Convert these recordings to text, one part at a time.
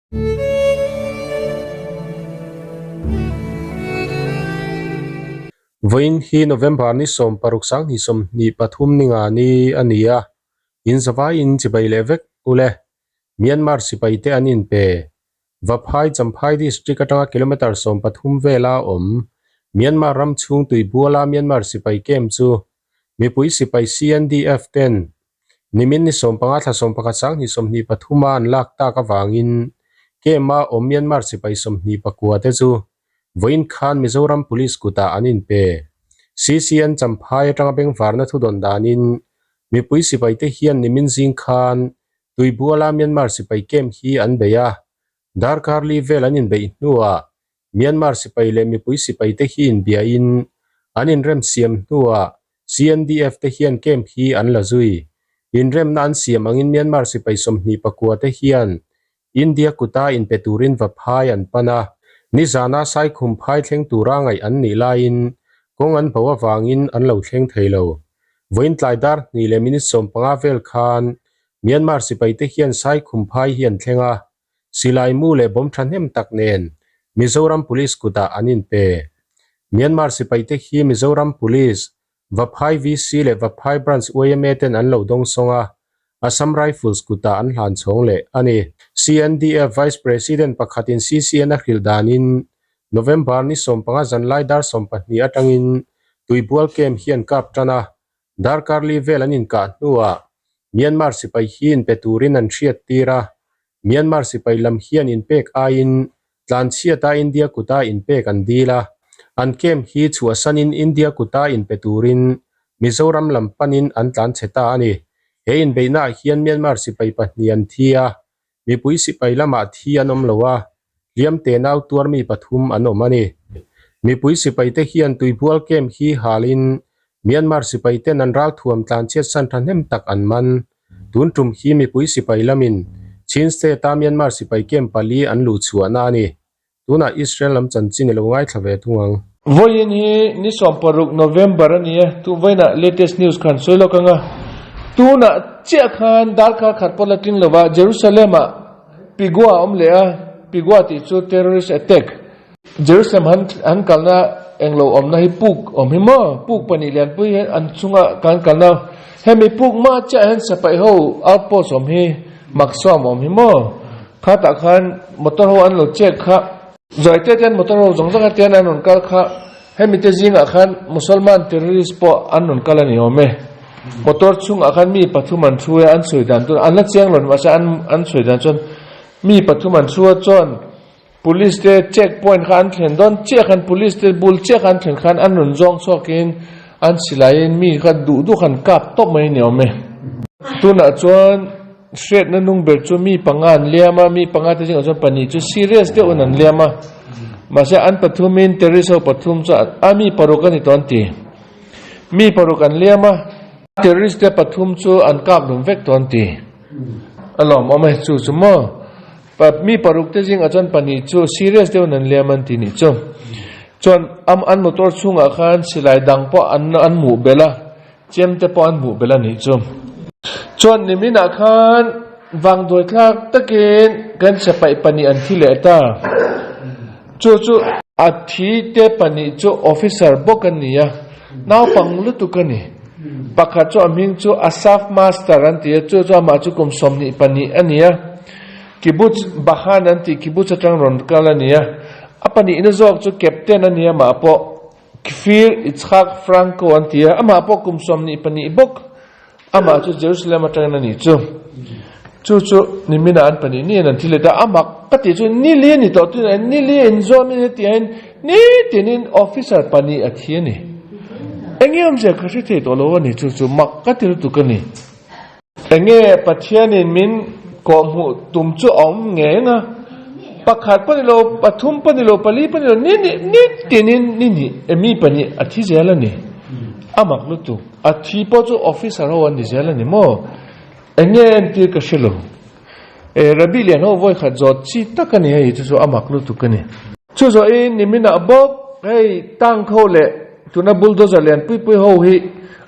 Voin hi November ni som paruksang ni som ni pathum ninga ni ania in zawai in chibai levek ule Myanmar sipai te anin pe vaphai champhai district atanga kilometer som pathum vela Myanmar ram chung tui buala Myanmar sipai kem chu mipui sipai CNDF 10 nimin ni som panga thla som pakachang ni som ni pathuma an lak ta ka wangin kema Myanmar sipai som ni pakua te chu Voin Khan Mizoram Police kuta anin pe CCN champhai atanga beng varna thu don danin mipui sipai te hian nimin jing khan tui buala Myanmar sipai kem hi an beya darkar li vel anin be nuwa Myanmar sipai le mipui sipai te hi in bia in anin rem siam nuwa CNDF te hian kem hi an la zui in rem nan siam angin Myanmar sipai som ni pakua te hian India kuta in peturin vaphai an pana ni zana sai khum phai thleng tura ngai an ni lain kong an bawa wangin an lo thleng theilo voin tlaidar ni le minute som panga vel khan Myanmar sipai te hian sai khum phai hian thlenga silai mu le bom thanem tak nen Mizoram Police kuta anin pe Myanmar sipai te hi Mizoram Police vaphai VC le vaphai branch OMA ten an lo dong songa Assam Rifles kuta an hlan chong le ani CNDF Vice President pakhatin CCN a khil danin November ni som panga zanlai dar som pahni atangin tuibual kem hian kap tana darkar li vel anin ka nuwa Myanmar sipai hin peturin an thiat tira Myanmar sipai lam hian in pek ain tlan chiata India kuta in pek an dila an kem hi chua sanin India kuta in peturin Mizoram lam panin an tlan cheta ani hein beina hian Myanmar sipai pahni an thia mipui sipai lama thi anom lowa liam te nau tuar mi pathum anom ani mipui sipai te hian tuibual kem hi halin Myanmar sipai te nan ral thuam tlan chet san thanem tak an man tun tum hi mipui sipai lamin chinste ta Myanmar sipai kem pali an lu chuana ani tuna Israel lam chanchin lo ngai thlave thungang voin hi ni som paruk November ani tu voina latest news khan soilo kanga tuna che khan dar kha khat polatin lova Jerusalem pigwa omlea pigwa ti chu terrorist attack Jerusalem han kalna englo omna hi puk omhimo puk pani lian pui an chunga kan kalna hemi puk ma cha han sapai ho outpost omhi maksom omhimo khata khan motor ho an lo check kha zoite ten motor ho jongja ten anon kal kha hemi te jinga khan musalman terrorist po anon kalani ome motor chung akhan mi pathuman thue an soidan tu anla chenglon masa an soidan chon mi pathuman thua chon police te checkpoint khan thlen don che khan police te bul che khan thlen khan an run jong sokin an silain mi kha du khan kap top mai ne ome tuna chon straight na nung ber chu mi pangan liama mi panga te jing chon pani chu serious te onan liama masa an pathumin terrorist pathum cha ami parokani tonti mi parokan liama terrorist te pathum chu an kap lum vek tonti alom ome chu mo pa mi paruk te jing achon pani chu serious te onan liaman ti ni chu chon an motor chunga khan silai dang po an mu bela chem te po an mu bela ni chu chon nimina khan wang doi thlak takin kan sapai pani an thile ta chu athi te pani chu officer bokania naw panglu tukani pakhat chu aming chu asaf master anti chu ma chu kum somni pani ania kibuts bahan anti kibuts atang ron kalania apani inazok chu captain ania ma po kfir ichhak franco anti ama po kum somni pani bok ama chu Jerusalem atang ani chu nimina an pani ni an thileta ama kati chu ni li ni to tu ni li enzo mi ti an ni tinin officer pani athiani engem je khashi the to lo ni chu makkatil tu kani enge pathiani min ko mu tum chu om nge nga pakhat pani lo pathum pani lo pali pani lo ni tinin ni emi pani athi jela ni amak lu tu athi po chu officer ho an jela ni mo enge anti kashilo rabilian ho voi khat jot chi takani hai chu amak lu tu kani chu zo in nimina bok hey tang kho le tuna bulldozer lian pui ho hi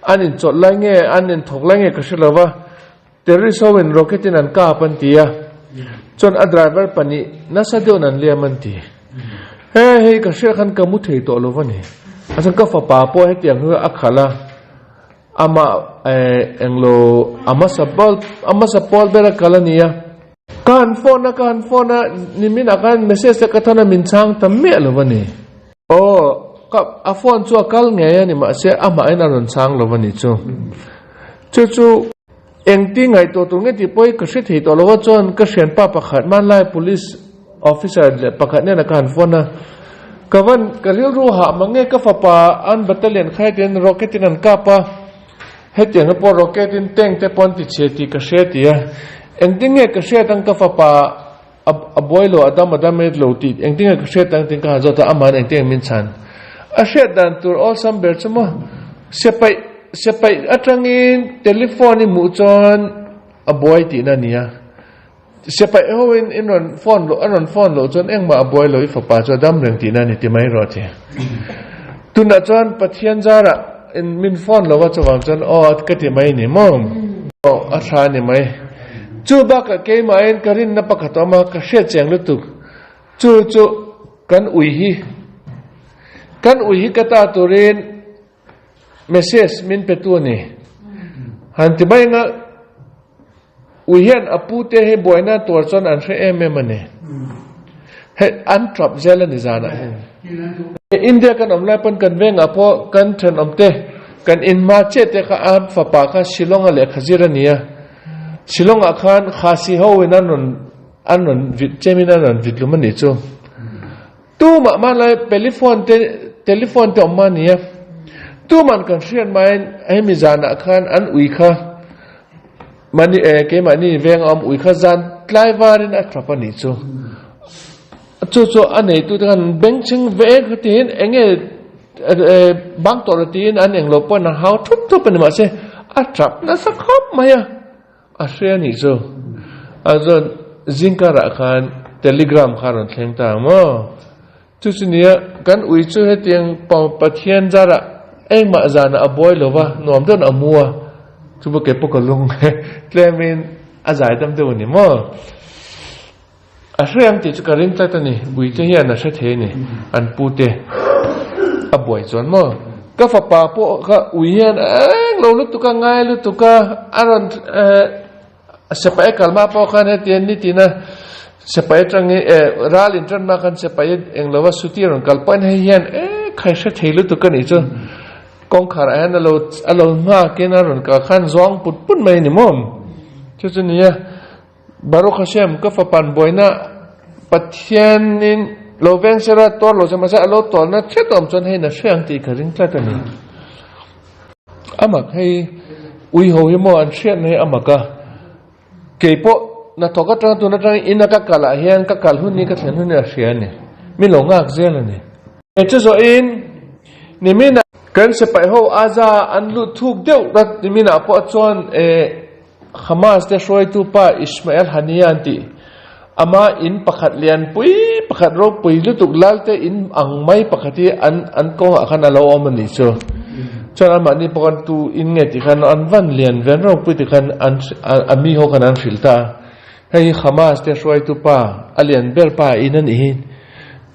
anin chot lai nge anin thok lai nge kashilova terrorist ho in rocket in an ka pan tia chon a driver pani na sa deu nan liam an ti he ka she khan ka mu thei to lo wani asan ka fa pa po he tiang hu akhala ama englo ama sabol bera kalania kan phone na nimin akan message ka thana min chang tamme lo wani o ka a phone chu kal nge ya ni ma se ama ina ron chang lo wani chu engti ngai to nge ti poi ka she thei to lo wa chon ka shen pa pakhat man lai police officer le pakhat ne na kan phone na kawan kalil ru ha mange ka fa pa an battalion khai ten rocket in an ka pa hetiang po rocket in teng te pon ti che ti ka she ti ya engting nge ka she tang ka fa pa a boilo adam lo ti engting ka she tang ting ka zo ta aman engting min chan a she dan tur all some ber chmo sepai atrangin telephone mu chon a boy ti na nia sepai hoin in phone lo chon engma a boy lo ifa pa cho dam reng ti na ni ti mai ro che tuna chon pathian zara in min phone lo wa chawang chon ka ti mai ni mom a tha ni mai chu ba ka ke ma en karin na pakhatoma ka she cheng lu tu chu kan ui hi ka ta turin message min petu ni han ti mai nga uhian apute he boina tor chon an hre em mane he an trap zela ni zana india kan omla pan kan veng apo kan than omte kan in ma che te kha an fa pa kha shilong le khazira nia shilong akhan khasi ho anon vit chemina non vit lumani chu tu ma lai telephone te omania tu man kan rian mai ai mi zana khan an ui kha mani ke mani veng am ui kha zan tlaiwarin a trapani chu anei tu kan benching ve khatin enge bang toratin an englo pon how thup ni ma se a trap na sakhop maya a share ni chu azon zinkara khan telegram kharon thleng ta mo chu nia kan ui chu he tiang pau pathian zara engma zana a boy lova nom don amua chu ba ke pokalung tlemin azai tam de ni mo a hriam ti chu karim ta ni bui te hian a hre the ni an pu te a boy chon mo ka fa pa po ka ui hian lo lu tu ka ngai lu tu ka aron sepai kalma po khan he tian ni tina sepai tangi ralin tran ma khan sepai englowa suti ron kalpan he hian khai hre theilu tu ka ni chu kong khar an alo nga kena ron ka khan zong put mai ni mom chu nia baru khashem ka fa pan boina pathian in loveng sera tor lo jama sa alo tor na chetom chon he na hriang ti kharing tla ta ni amak hei ui ho hi mo an hriat nei amaka keipo na thoka tang tu na tang ina ka kala hian ka kal hun ni ka thlen hun a hrian ni mi lo ngak zel ani chu zo in ni mina kan se pai ho aza an lu thuk deu rat ni mina po chon Hamas te shoi tu pa Ismail Haniyan ti ama in pakhat lian pui pakhat ro pui lu tuk lal te in ang mai pakhati an ko khan alo om ni chu chon ama ni pakhan tu in nge ti khan an van lian ven ro pui ti khan an ami ho khan an filta hei Hamas te shoi tu pa alian bel pa in an hin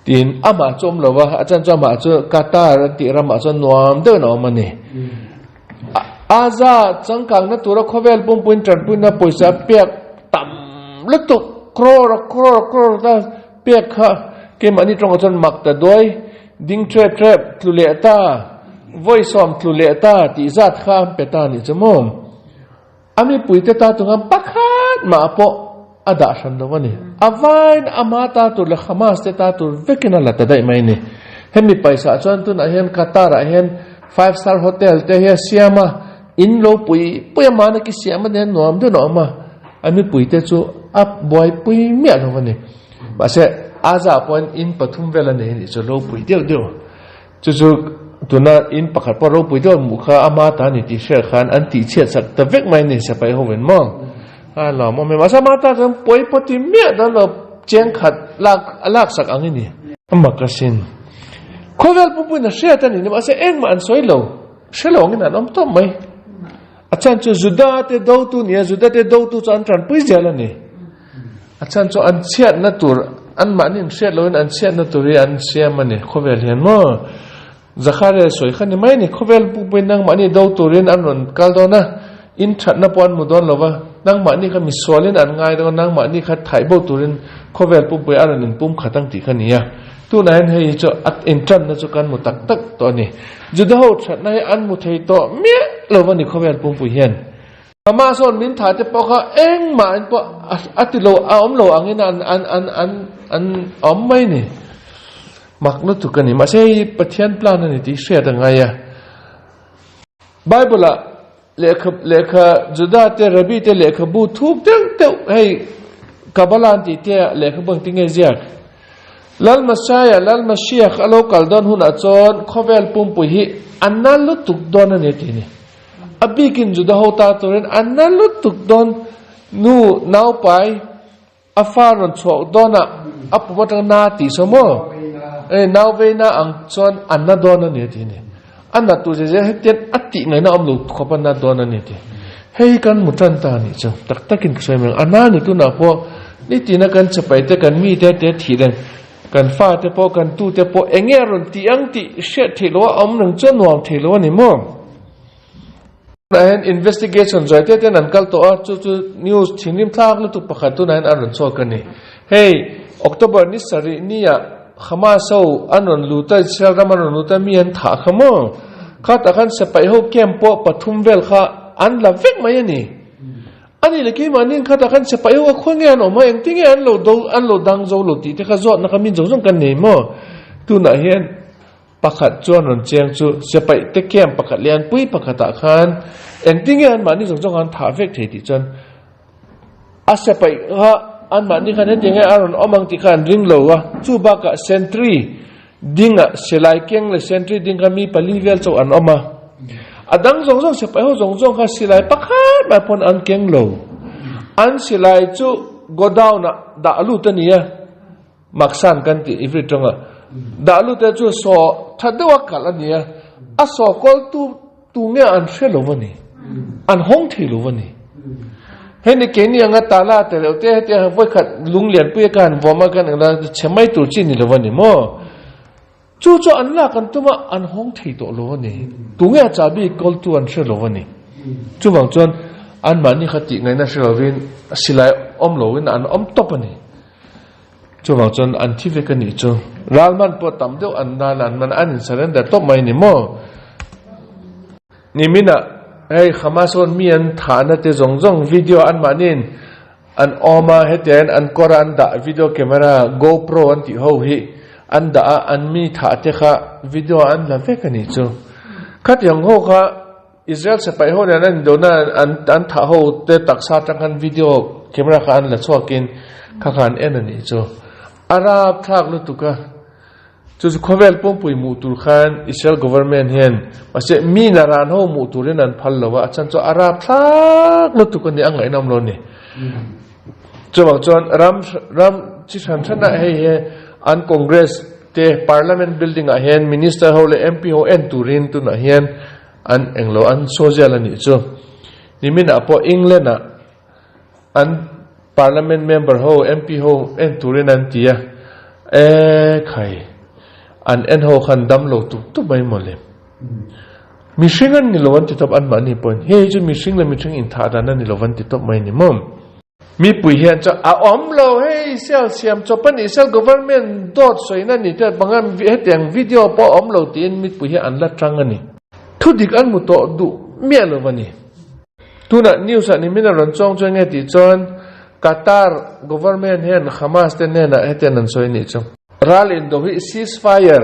tin ama chom lowa achan chama chu Qatar ti rama chon nuam de no mani aza changkang na tura khovel pum puin tran puin na poisa pek tam lutuk kror ta pek kha ke mani trong chon mak ta doi ding trap tlule ta voice om tlule ta ti zat kha peta ni chmom ami puite ta tungam pakhat ma po ada shan do wani avain amata tu le Hamas te ta tu vekina la ta dai mai ni hemi paisa chon tu na hen Qatar a hen 5-star hotel te he siama in lo pui ma na ki siama ne nom do no ma ami pui te chu up boy pui me lo wani ba se aza pon in pathum vela ne ni chu lo pui deu chu tuna in pakhat po ro pui do mu kha ama ta ni ti share khan an ti che sak ta vek mai ni sa pai ho wen mo la mo me ma sa ma ta jam poi poti me da lo cheng khat lak sak ang ni amma kasin khovel pu na share ta ni ma se eng ma an soi lo shelo ngi na nom to mai achan chu juda te do tu chan pui jala ni chan cho an chiat na tur an manin chiat loin an chiat na turi an siam ani khovel hian mo zakhare soi khani mai ni khovel pu pe nang mani do turin an ron kal do na in that na pon mu don lova nang mani kha misolin an ngai do nang mani kha thai bo turin khovel pu pe an in pum khatang ti khania tu nan hei cho at intran na chu kan mu tak tak to ni juda ho that nai an mu thei to me lova ni khovel pum pu hian ama son min tha te pokha eng ma an po atilo a om lo angin an om mai ni maknu tu kan ni ma sei pathian plan ni ti share da nga ya bible lekha juda te rabi te lekha bu thuk teng te hey kabalan ti te lekha bang tinge ziak lal masaya lal mashiach alo kaldon hun achon khovel pum pu hi annal lu tuk don ani ti ni abikin juda hota toren annal tuk don nu nau pai afaron chok dona apumatang na ti somo nau ve na ang chon anna dona ne ti ni anna tu je heten atti ngai na amlu khopan na dona ne ti hei kan mutan ta ni cho tak takin ksoi meng anna ni tu na po ni ti na kan chapai te kan mi te te thi den kan fa te po kan tu te po engeron ti ang ti she thilo am nang chon nuam thilo ni mo an investigation joite ten an kal to chu news thinim thak lu tu pakhat tu nan aron cho kan ni hey october ni sari niya khama so anon luta selraman luta mi an tha khamo khata khan se pai ho kempo pathum vel kha an la vek mai ni ani le ki manin khata khan se pai ho khonge an ma eng tinge an lo dang zo lo ti te kha zot na khamin zo kan nei mo tu na hian pakhat chuan ron cheng chu se pai te kem pakhat lian pui pakhata khan eng tinge an mani zo an tha vek thei ti chon a se pai ha an mani khan he tinge aron omang ti khan ring lo wa chu ba ka sentry dinga selai keng le sentry dinga mi pali vel cho an oma adang zong se pai ho zong kha silai pakhat ma pon an keng lo an silai chu go down na da alu tania maksan kan ti every tonga da alu te chu so thadwa kalania a so kol tu nge an shelo wani an hong thilo wani heni keni anga tala te te voi khat lung lian pu kan voma kan la chemai tu chin ni lo wani mo chu an la kan tuma an hong thei to lo wani tu nge cha bi kol tu an shelo wani chu bang chon an mani khati ngai na shelo win silai om lo win an om top ani chu bang chon an thi ve kan ni chu ralman po tam deu an na lan man an surrender top mai ni mo ni mina hey khamason mi an thana te zong video an manin an oma heten an koran da video camera GoPro an ti ho hi an da an mi tha te kha video an la ve kani chu khat yang ho kha Israel se pai ho na nan do na an tha ho te taksa tang video camera kha an la chwakin kha khan en ani chu arab thak lu tu ka chu khovel pom pui mu tur khan Israel government hen ase mi na ran ho mu turin an phal lawa chan cho arab thak lu tu kan ni angai nam lo ni chu bang chon ram chi than thana he an congress te parliament building a hen minister ho le mp ho en turin tu na hen an englo an social ani chu ni min apo england a an parliament member ho mp ho en turin an tia khai an en ho khan dam lo tu bai mole mi shingan ni lowan ti top an mani pon he ju mi shing la mi thing in tha da na ni lowan ti top mai ni mom mi pui hian cha a om lo he sel siam chopan isel government dot soina ni ta bangam heteng video po om lo tin mi pui hi an la tang ani thu dik an mu to du me lo wani tuna news ani min ron chong chong nge ti chon Qatar government hen Hamas te ne na heten an soi ni chong ral in do hi ceasefire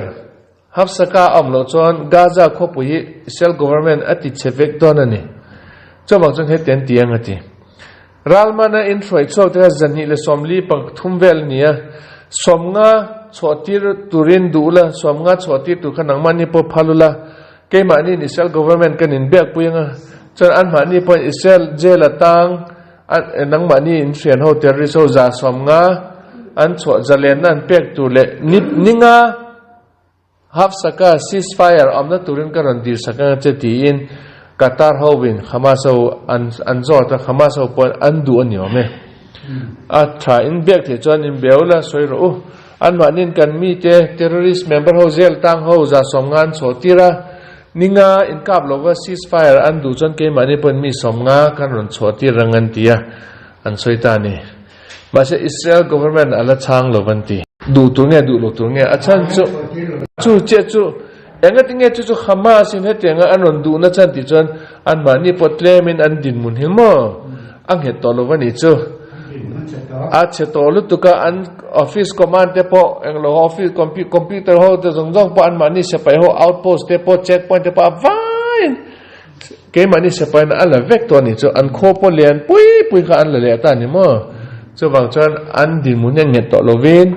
hafsaka amlo chon Gaza khopui Israel government ati chevek donani chobang chong heten tiang ati ral mana in throi chok te zanhi le somli pang thumvel nia somnga chotir turin dula somnga chotir tu khanang mani po phalula ke mani Israel government kan in bek puinga chon an mani po Israel jail atang an nang mani in sian ho terrorist ho za somnga an cho zalen an pek tu le ninga hafsaka ceasefire amna turin karon dir saka cheti in Qatar ho win Hamas ho an zo ta Hamas ho pon an du an yome tha in bek the chuan in beula soiro an manin kan mi te terrorist member ho zel tang ho za somngan chotira ninga in kap lova ceasefire an du chuan ke mani pon mi somnga kan ron chotir rangan tia an soitani mase Israel government ala chang lovanti du tu nge du lo tu nge achan chu che chu enga tinge chu Hamas in hetenga anon du na chan ti chuan an mani potlemin an din mun hilmo ang het to lovani chu a che to lu tuka an office command te po englo office computer ho te zongjong po an mani se pai ho outpost te po checkpoint te po vain ke mani se pai na ala vek to ni chu an kho po lian pui kha an la le ta ni mo chu wang chuan an din mun nge to lovin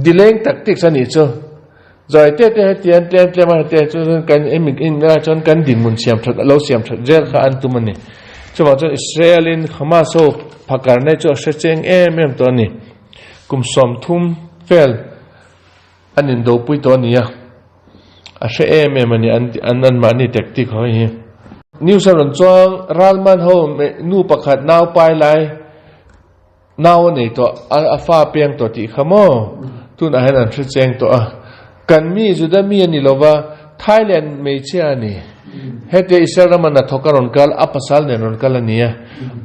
delaying tactics ani chu rồi te tian ma te chu kan emik in la chon kan din mun siam that lo siam that zel kha an tumani chu ma chu Israel in Hamas ho phakar ne chu secheng em to ni kum som thum fel anin do pui to ni ya a she em ani an ma ni tactic ho hi new saron chong ralman ho nu pakhat naw pai lai naw nei to a fa peng to ti khamo tun a han an secheng to a kan mi juda mi ani lova Thailand me chiani hete Israel man na thokaron kal apasal ne ron kalania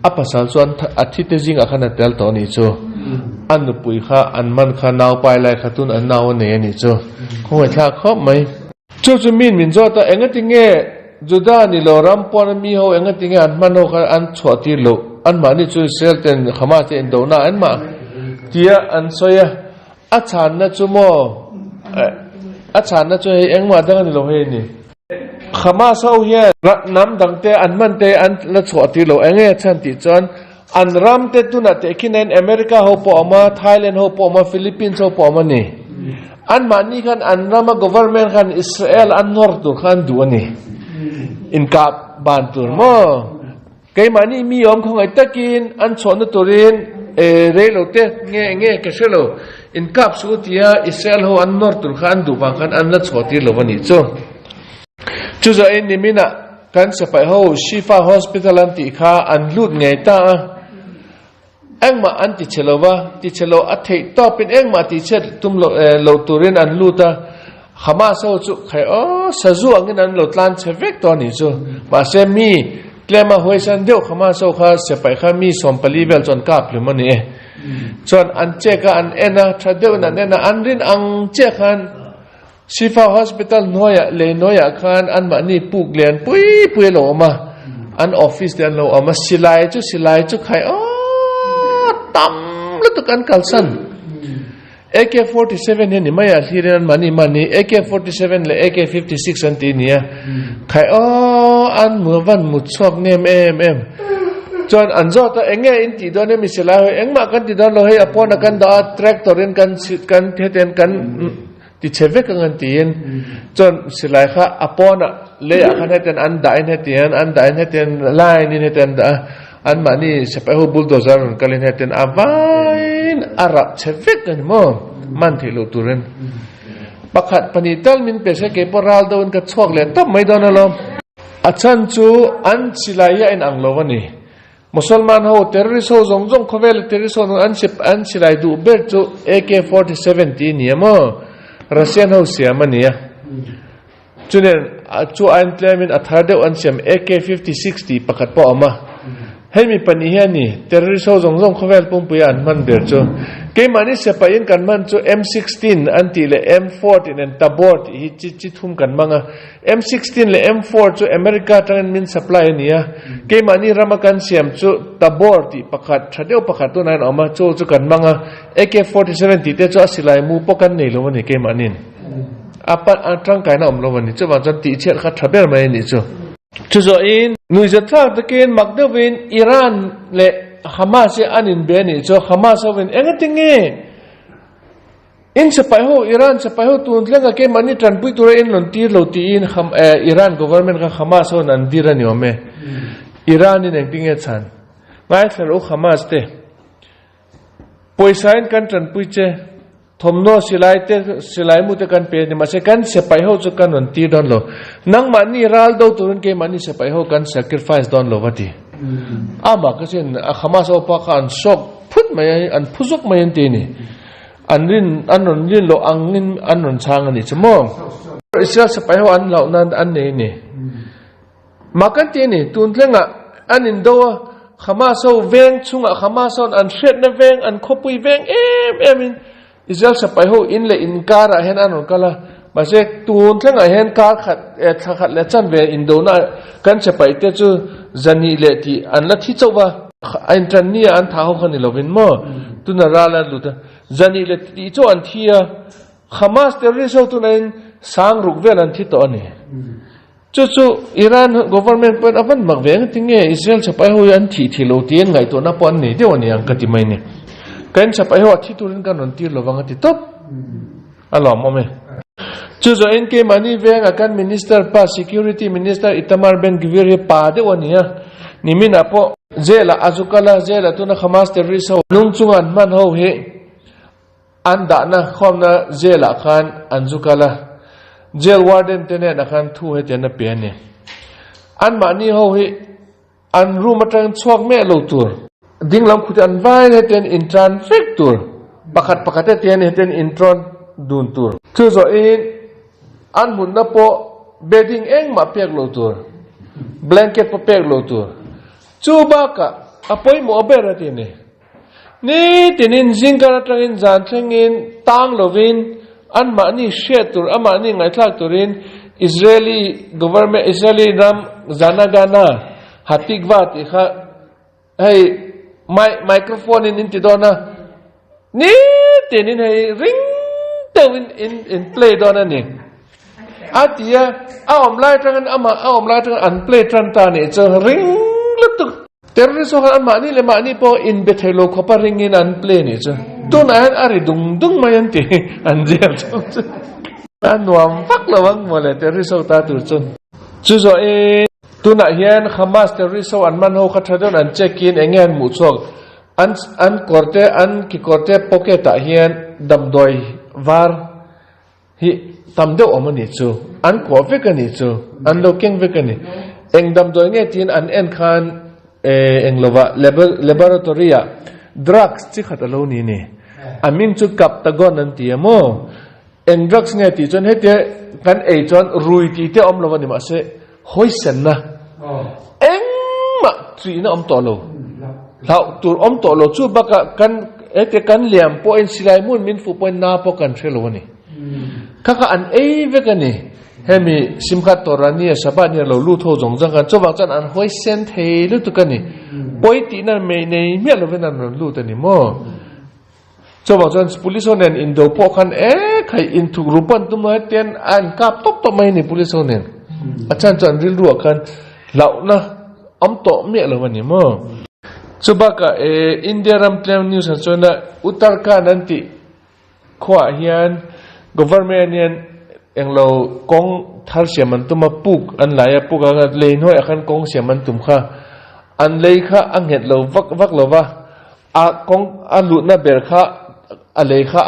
apasal chuan athite jing akhana tel to ni chu an pui kha an man kha naw pai lai khatun an naw ne ani chu khoi tha khop mai chu min zo ta engati nge juda ni lo ram pon mi ho engati nge an man ho kha an choti lo an ma ni chu Israel ten Hamas ten do na an ma tia an soya achan na chu mo achan na chu eng ma dang ni lo he ni Hamas ho ye nam dang te an man te an la choti lo enge chan ti chon an ram te tu na te kinen America ho po ma Thailand ho po ma Philippines ho po ma ni an ma ni khan an rama government khan Israel an nor tu khan du ani in kap ban tur mo ke ma ni mi om khong ai takin an chon turin re lo te nge ke selo in kap su tia Israel ho an nor tur khan du bang khan an la choti lo ani chu zo in nimina kan se pai ho Shifa hospital an ti kha an lut nge ta engma an ti chelo a thei to pin engma ti chet tum lo turin an luta Hamas ho chu khai o sazu angin an lo tlan chevek to ni chu ma se mi klema hoisan deu Hamas ho kha se pai kha mi sompali vel chon kap lu mani chon an cheka an ena thadeu na nena an rin ang chekhan Shifa hospital noya khan an ma ni puk len pui lo ma an office den lo ama silai chu khai o tam lu tu kan kalsan AK47 ni maya hiran mani AK47 le AK56 an ti nia khai o an muwan mutchok nem em chon anzo ta enge in ti do ne mi silai engma kan ti don lo he apon kan da tractorin kan theten kan ti cheve kan tin chon silai kha apona le akhan heten an dain heten line in heten da an mani sepai ho bulldozer kalin heten avain ara cheve kan mo man thilo turen pakhat panital min pese ke poral don ka chok le top mai don lo achan chu an silai ya in anglovani musulman ho terrorist ho zongjong khovel terrorist ho an silai du ber chu AK47 ti ni mo Russian ho siam ania chunen chu an claimin athar deu an siam AK5060 pakhat po ama hemi pani hiani terrorist ho zongjong khovel pum puyan man ber chu ke mani se pain kan man chu M16 anti le M14 en tabort hi chi thum kan manga M16 le M4 chu America tan min supply ania ke mani ramakan siam chu tabort ti pakhat thadeu pakhat tu nan ama chu kan manga AK47 ti te chu asilai mu pokan nei lo ni ke manin apa atang kai na om lo ni chu ban ti chet kha thaber mai ni chu zo in nui jatha takin magdawin Iran le Hamas anin be ni chu Hamas win engatinge in sepai ho Iran sepai ho tun tlenga ke mani tran pui tura in lon tir lo ti in Iran government ka Hamas ho nan dirani ome Iran in engtinge chan ngai thlo Hamas te poisain kan tran pui che thomno silai mu te kan pe ni ma se kan sepai ho chu kan lon tir don lo nang mani ral do turun ke mani sepai ho kan sacrifice don lo wati ama kasin Hamas o pa kan sok phut mai an phuzuk mai an ti ni an rin lo angin an ron chang ani chmo Israel sapai ho an lau nan an ni makan ti ni tun tlenga an in do Hamaso veng chunga Hamason an shet na veng an khopui veng em in Israel sapai ho in le in kara hen an kala base tun tlenga hen kar khat khat le chan ve in do na kan sapai te chu zani le ti an la thi chowa an tran ni an tha ho khani lovin mo tuna rala luta zani le ti cho an thia Hamas terrorist tu nain sang ruk vel an thi to ani chu Iran government pon avan mak veng tinge Israel sapai ho an thi lo tien ngai to na pon ni deu ani ang kati mai ni kan sapai ho thi turin kan on tir lo wang ti top alo mo me chu zo en ke mani veng akan minister pa security minister Itamar Ben Gvir pa de oni ya nimin apo zela azukala zela tu na Hamas terrorist ho nung chungan man ho he anda na khomna zela khan anzukala jail warden tene na khan thu he tena pe ne an mani ho he an room atang chok me lo tur dinglam khut an vai he ten intran factor pakhat ten he ten intron dun tur chu zo in an mun na po bedding eng ma pek lo tur blanket po pek lo tur chu ba ka apoi mo bera tene ni tinin zingkara tangin zan tangin tang lovin an mani shetur amani ngai thlak turin Israeli government Israeli ram zanagana hatikwa ti kha hey microphone in tidona ni tinin hey ring tawin in play dona ni atia awam lai tangan ama awam lai tangan an play tranta ni cho ring lutuk terrorist ho an mani le mani po in bethelo khopa ring in an play ni cho tu na ari dung mayan ti an jel an nuam fak lawang mole terrorist ho ta tur chun chu zo e tu na hian Hamas terrorist ho an man ho kha thadon an check in engen mu chok an korte an ki korte pocket a hian damdoi var hi tamde omani chu an ko vekani chu an lo keng vekani eng damdoi nge tin an en khan englova laboratory a drugs chi khatalo ni ne aming chu kap tagon an ti mo eng drugs nge ti chon hete kan e chon rui ti te om lova ni ma se hoisen na eng ma tri na om to lo lau tur om to lo chu baka kan ete kan liam po en silai mun min fu point na po kan thelo ni kaka an e vekani hemi simkhat torani sabani lo lu tho jong jang kan chowa chan an hoisen the lu tu kani poi ti na me nei me lo venan lu ta ni mo chowa chan police onen in do po khan khai in thu rupan tu ma ten an kap top to mai ni police onen achan chan ril ru khan lau na am to me lo ni mo chubaka India ram claim news chona Uttarakhand anti khwa hian government yan englo kong thar siaman tuma puk an laya puk anga lein hoi akan kong siaman tum kha an lei kha anghet lo vak lo wa a kong alu na ber kha a lei kha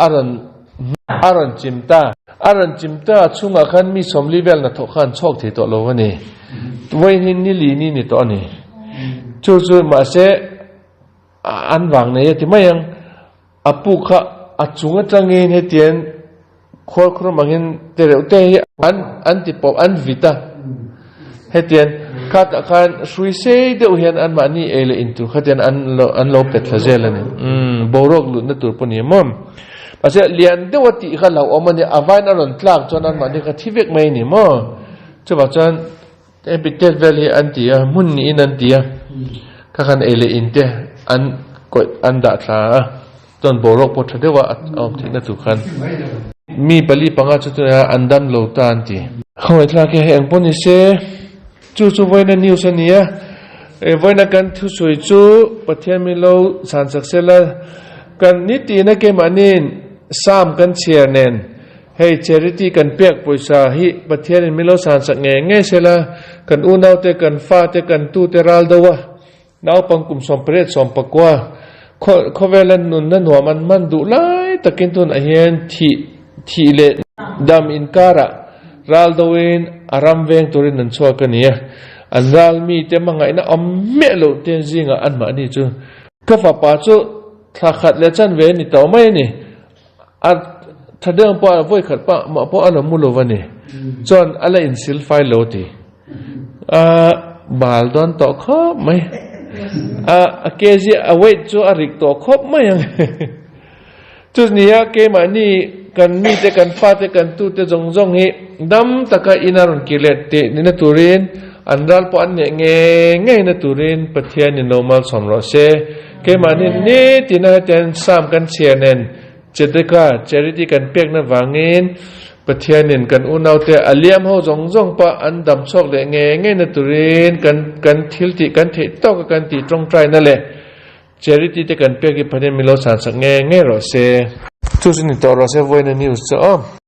aran chimta chunga khan mi somli bel na tho khan chok the to lo wani wai hin ni li ni to ni chu ma se an wang ne ti mayang apu kha achunga tangin he tian khor mangin tere te an ti pop an vita hetian khat akan suise de uhian an mani ele intu khatian an lo pet khazela ni borok lu na tur poni mom ase lian de wati khala omani avain aron tlak chon an mani kha thivek mai ni mo chuba chan epitel valley antia munni in antia khan ele inte an ko an da tha ton borok po thadewa om thina tu khan mi pali panga chutu andam lo tan ti khoi thla ke heng poni se chu voina news ania voina kan thu soi chu pathian mi lo san saksela kan niti na ke manin sam kan chiar nen hey charity kan pek poisa hi pathian mi lo san sak nge sela kan unau te kan fa te kan tu te ral dawa naw pangkum sompret sompakwa khovelan nun na nuaman man du lai takin tun ahian thi le dam in kara ral doin aram veng turin nan chwa kania anral mi te mangai na amme lo ten zinga an ma ni chu ka fa pa chu ถ้าขัดแล้วจันเวนี่ต่อไม่นี่อัดถ้าเดิมปอไว้ขัดปะมาปออันมุลวันนี่จนอะไรอินซิลไฟโลตีบาลดอนต่อครบไหมเกจิเอาไว้จูอาริกต่อครบไหมยังจุดนี้เกมานี่กันมีแต่กันฟาแต่กันตูแต่จงฮีดำตะกอินารุนกิเลตตินี่นะตุรินอันดัลปอนเนี่ยเงยนะตุรินปะเทียนิโนมาลสมรสเชเกมานี่ตินาเตนสามกันเชียเนนเจตกาเจริติกันเปียกนะวางเงินปะเทียนินกันอุณเอาแต่อเลียมเฮาจงปะอันดำชอกเลยเงยนะตุรินกันทิลติกันเทตอกกันติตรงใจนั่นแหละเจริติแต่กันเปียกกิพันมิโลสารสักเงยรอเซทุกสิ่งที่ต่อเราเซไว้ในนิวส์